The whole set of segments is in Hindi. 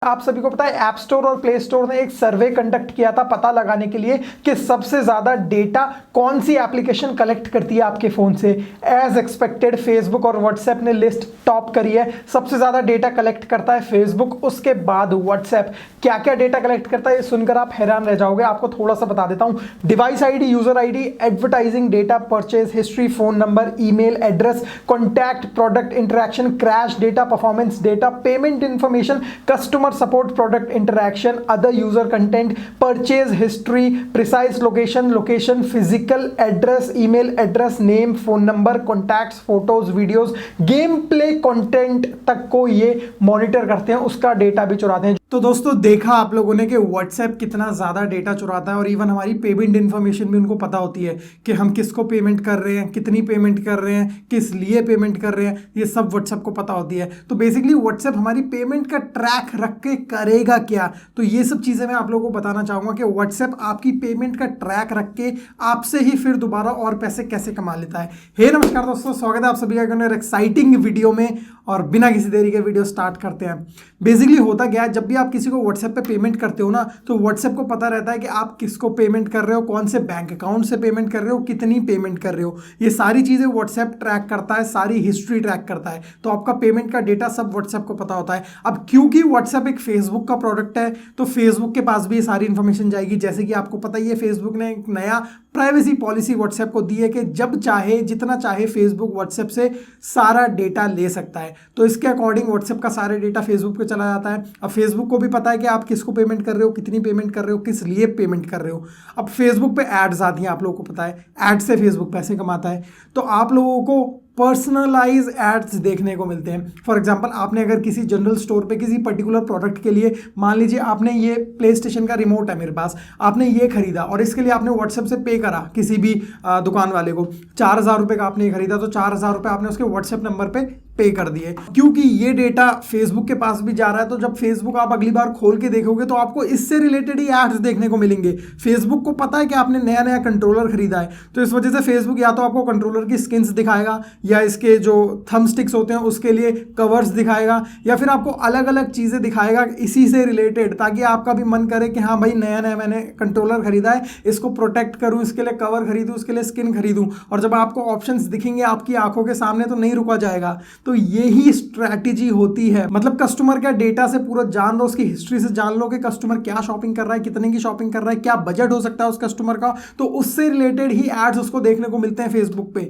आप सभी को पता है ऐप स्टोर और प्ले स्टोर ने एक सर्वे कंडक्ट किया था पता लगाने के लिए कि सबसे ज्यादा डेटा कौन सी एप्लीकेशन कलेक्ट करती है आपके फोन से। एज एक्सपेक्टेड फेसबुक और व्हाट्सएप ने लिस्ट टॉप करी है। सबसे ज्यादा डेटा कलेक्ट करता है फेसबुक, उसके बाद व्हाट्सएप। क्या क्या डेटा कलेक्ट करता है ये सुनकर आप हैरान रह जाओगे। आपको थोड़ा सा बता देता हूं। Device ID, user ID, advertising data, purchase history, phone number, email address, contact, product interaction, crash data, performance data, payment information, customer support, product interaction, other user content, purchase history, precise location, physical address, email address, name, phone number, contacts, photos, videos, game play content तक को ये मॉनिटर करते हैं, उसका डेटा भी चुराते हैं। तो दोस्तों देखा आप लोगों ने कि व्हाट्सएप कितना ज़्यादा डेटा चुराता है और इवन हमारी पेमेंट इन्फॉर्मेशन भी उनको पता होती है कि हम किसको पेमेंट कर रहे हैं, कितनी पेमेंट कर रहे हैं, किस लिए पेमेंट कर रहे हैं, ये सब व्हाट्सएप को पता होती है। तो बेसिकली व्हाट्सएप हमारी पेमेंट का ट्रैक रख के करेगा क्या, तो ये सब चीज़ें मैं आप लोगों को बताना चाहूँगा कि व्हाट्सएप आपकी पेमेंट का ट्रैक रख के आपसे ही फिर दोबारा और पैसे कैसे कमा लेता है। हे नमस्कार दोस्तों, स्वागत है आप सभी का एक्साइटिंग वीडियो में। और बिना किसी देरी के वीडियो स्टार्ट करते हैं। बेसिकली होता क्या है, जब भी आप किसी को व्हाट्सएप पे पेमेंट करते हो ना, तो व्हाट्सएप को पता रहता है कि आप किसको पेमेंट कर रहे हो, कौन से बैंक अकाउंट से पेमेंट कर रहे हो, कितनी पेमेंट कर रहे हो। ये सारी चीज़ें व्हाट्सएप ट्रैक करता है, सारी हिस्ट्री ट्रैक करता है। तो आपका पेमेंट का डेटा सब व्हाट्सएप को पता होता है। अब क्योंकि व्हाट्सएप एक फेसबुक का प्रोडक्ट है, तो फेसबुक के पास भी ये सारी इंफॉर्मेशन जाएगी। जैसे कि आपको पता ही है, फेसबुक ने एक नया प्राइवेसी पॉलिसी व्हाट्सएप को दी है कि जब चाहे, जितना चाहे, फेसबुक व्हाट्सएप से सारा डेटा ले सकता है। तो इसके अकॉर्डिंग व्हाट्सएप का सारा डेटा फेसबुक पे चला जाता है। अब फेसबुक को भी पता है कि आप किसको पेमेंट कर रहे हो, कितनी पेमेंट कर रहे हो, किस लिए पेमेंट कर रहे हो। अब फेसबुक पे एड्स आती हैं, आप लोगों को पता है, एड से फेसबुक पैसे कमाता है। तो आप लोगों को पर्सनलाइज एड्स देखने को मिलते हैं। फॉर एग्जांपल, आपने अगर किसी जनरल स्टोर पे किसी पर्टिकुलर प्रोडक्ट के लिए, मान लीजिए आपने ये प्ले स्टेशन का रिमोट है मेरे पास, आपने ये खरीदा और इसके लिए आपने व्हाट्सएप से पे करा किसी भी दुकान वाले को। 4,000 रुपये का आपने ये खरीदा, तो 4,000 रुपये आपने उसके व्हाट्सएप नंबर पे पे कर दिए। क्योंकि ये डेटा फेसबुक के पास भी जा रहा है, तो जब फेसबुक आप अगली बार खोल के देखोगे तो आपको इससे रिलेटेड ही एड्स देखने को मिलेंगे। फेसबुक को पता है कि आपने नया नया कंट्रोलर खरीदा है, तो इस वजह से फेसबुक या तो आपको कंट्रोलर की स्किन्स दिखाएगा, या इसके जो थंब स्टिक्स होते हैं उसके लिए कवर्स दिखाएगा, या फिर आपको अलग अलग चीज़ें दिखाएगा इसी से रिलेटेड, ताकि आपका भी मन करे कि हाँ भाई, नया नया मैंने कंट्रोलर खरीदा है, इसको प्रोटेक्ट करूँ, इसके लिए कवर खरीदूँ, इसके लिए स्किन खरीदूँ। और जब आपको ऑप्शंस दिखेंगे आपकी आंखों के सामने, तो नहीं रुका जाएगा। तो यही स्ट्रैटेजी होती है। मतलब कस्टमर का डेटा से पूरा जान लो, उसकी हिस्ट्री से जान लो कि कस्टमर क्या शॉपिंग कर रहा है, कितने की शॉपिंग कर रहा है, क्या बजट हो सकता है उस कस्टमर का। तो उससे रिलेटेड ही एड्स उसको देखने को मिलते हैं फेसबुक पे।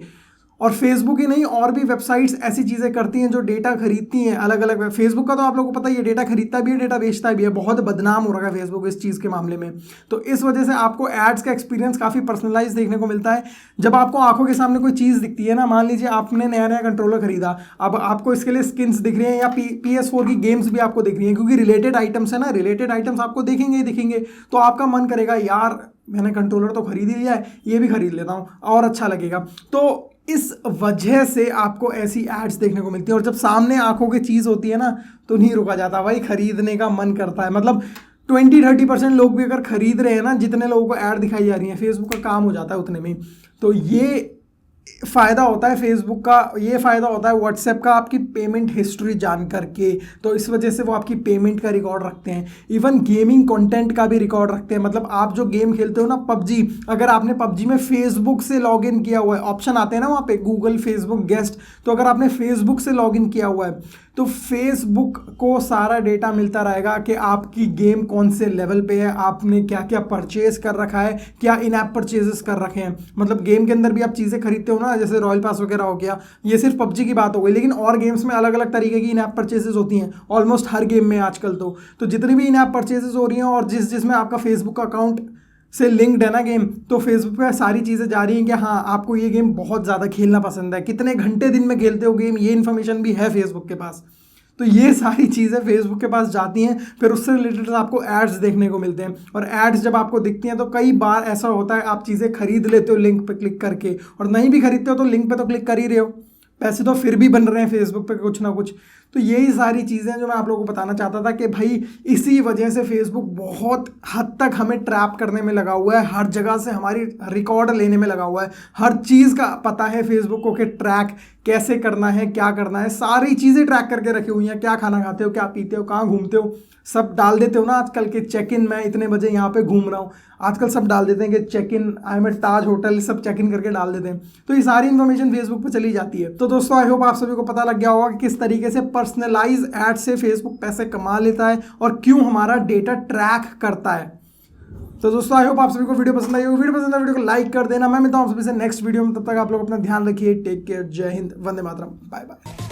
और फेसबुक ही नहीं, और भी वेबसाइट्स ऐसी चीज़ें करती हैं जो डेटा खरीदती हैं अलग अलग। फेसबुक का तो आप लोगों को पता ही है, डेटा खरीदता भी है, डेटा बेचता भी है। बहुत बदनाम हो रहा है फेसबुक इस चीज़ के मामले में। तो इस वजह से आपको एड्स का एक्सपीरियंस काफ़ी पर्सनलाइज देखने को मिलता है। जब आपको आंखों के सामने कोई चीज़ दिखती है ना, मान लीजिए आपने नया नया कंट्रोलर खरीदा, अब आपको इसके लिए स्किन्स दिख रही हैं, या PS4 की गेम्स भी आपको दिख रही हैं, क्योंकि रिलेटेड आइटम्स है ना, रिलेटेड आइटम्स आपको दिखेंगे ही दिखेंगे। तो आपका मन करेगा, यार मैंने कंट्रोलर तो खरीद ही लिया है, ये भी खरीद लेता हूँ और अच्छा लगेगा। तो इस वजह से आपको ऐसी एड्स देखने को मिलती है। और जब सामने आंखों की चीज़ होती है ना, तो नहीं रुका जाता भाई, खरीदने का मन करता है। मतलब 20-30% लोग भी अगर खरीद रहे हैं ना, जितने लोगों को ऐड दिखाई जा रही है, फेसबुक का काम हो जाता है उतने में। तो ये फ़ायदा होता है फेसबुक का, ये फ़ायदा होता है व्हाट्सएप का, आपकी पेमेंट हिस्ट्री जान करके। तो इस वजह से वो आपकी पेमेंट का रिकॉर्ड रखते हैं। इवन गेमिंग कंटेंट का भी रिकॉर्ड रखते हैं। मतलब आप जो गेम खेलते हो ना, पबजी, अगर आपने पबजी में फेसबुक से लॉगिन किया हुआ है, ऑप्शन आते हैं ना वहाँ पे, गूगल, फेसबुक, गेस्ट, तो अगर आपने फेसबुक से लॉगिन किया हुआ है, तो फेसबुक को सारा डेटा मिलता रहेगा कि आपकी गेम कौन से लेवल पे है, आपने क्या क्या परचेज कर रखा है, क्या इन ऐप परचेजेस कर रखे हैं। मतलब गेम के अंदर भी आप चीज़ें खरीदते हो ना, जैसे रॉयल पास वगैरह हो गया, ये सिर्फ पबजी की बात हो गई, लेकिन और गेम्स में अलग अलग तरीके की इन ऐप परचेजेस होती हैं ऑलमोस्ट हर गेम में आजकल। तो जितनी भी इन ऐप परचेजेस हो रही हैं, और जिसमें आपका फेसबुक का अकाउंट से लिंक्ड है ना गेम, तो फेसबुक पे सारी चीज़ें जा रही हैं कि हाँ, आपको ये गेम बहुत ज़्यादा खेलना पसंद है, कितने घंटे दिन में खेलते हो गेम, ये इन्फॉर्मेशन भी है फेसबुक के पास। तो ये सारी चीज़ें फेसबुक के पास जाती हैं, फिर उससे रिलेटेड आपको एड्स देखने को मिलते हैं। और एड्स जब आपको दिखती हैं, तो कई बार ऐसा होता है आप चीज़ें खरीद लेते हो लिंक पे क्लिक करके, और नहीं भी खरीदते हो तो लिंक पे तो क्लिक कर ही रहे हो, पैसे तो फिर भी बन रहे हैं फेसबुक पे कुछ ना कुछ। तो यही सारी चीज़ें जो मैं आप लोगों को बताना चाहता था कि भाई इसी वजह से फेसबुक बहुत हद तक हमें ट्रैप करने में लगा हुआ है, हर जगह से हमारी रिकॉर्ड लेने में लगा हुआ है, हर चीज़ का पता है फेसबुक को कि ट्रैक कैसे करना है, क्या करना है, सारी चीज़ें ट्रैक करके रखी हुई हैं। क्या खाना खाते हो, क्या पीते हो, कहाँ घूमते हो, सब डाल देते हो ना आजकल के। चेक इन, मैं इतने बजे यहाँ पे घूम रहा हूँ, आजकल सब डाल देते हैं कि check in, I am at Taj hotel, सब चेक इन करके डाल देते हैं। तो ये सारी इन्फॉर्मेशन फेसबुक पे चली जाती है। तो दोस्तों आई होप आप सभी को पता लग गया होगा कि किस तरीके से पर्सनलाइज एड से फेसबुक पैसे कमा लेता है और क्यों हमारा डेटा ट्रैक करता है। तो दोस्तों आई होप आप सभी को वीडियो पसंद आई होगी। वीडियो पसंद है वीडियो को लाइक कर देना। मैं मिलता हूँ आप सभी से नेक्स्ट वीडियो में, तब तक आप लोग अपना ध्यान रखिए। टेक केयर, जय हिंद, वंदे मातरम, बाय बाय।